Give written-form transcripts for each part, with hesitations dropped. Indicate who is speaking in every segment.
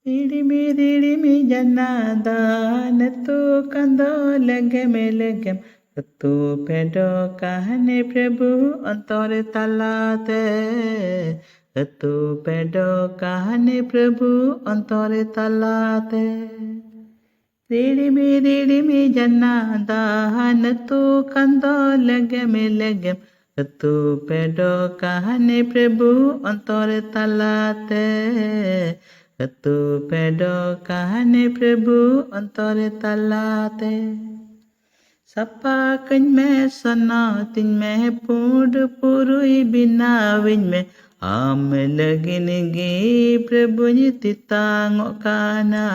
Speaker 1: Didimi janada natu kando legem tu pedo kahane Prabhu antore talate tu pedo kahane Prabhu antore talate Didimi janada natu kando legem tu pedo kahane Prabhu antore talate tu pedo kahane Prabhu antore talate Sapa kany me sana tin me pud purui bina vin me am lagin gi Prabhu titang kana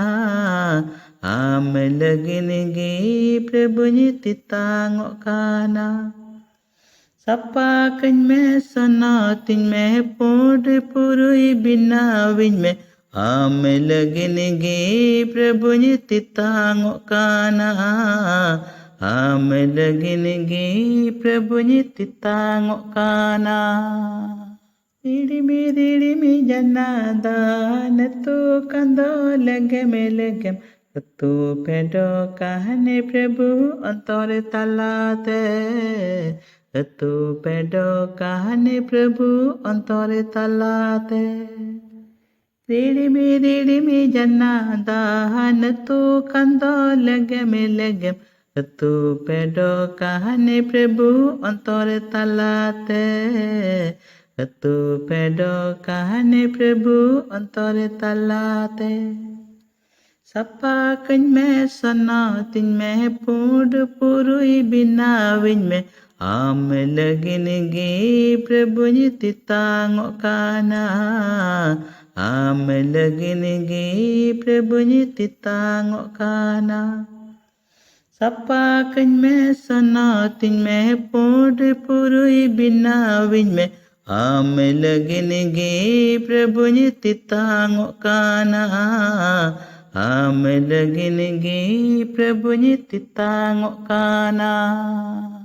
Speaker 1: am lagin gi Prabhu titang kana Sapa kany me sana tin me pud purui bina vin me am lagin gi Prabhu titang kana am lagin gi Prabhu titang kana Didimi janada natu kando legem tu pedo kahane Prabhu antore talate tu pedo kahane Prabhu antore talate Didimi janada natu kando legem tu pedo kahane Prabhu antore talate tu pedo kahane Prabhu antore talate Sapa kany me sana tin me pud purui bina vin me am lagin gi Prabhu titang kana am lagin gi Prabhu titang kana Sapa kany me sana tin me pud purui bina vin me am lagin gi Prabhu titang kana am lagin gi Prabhu titang kana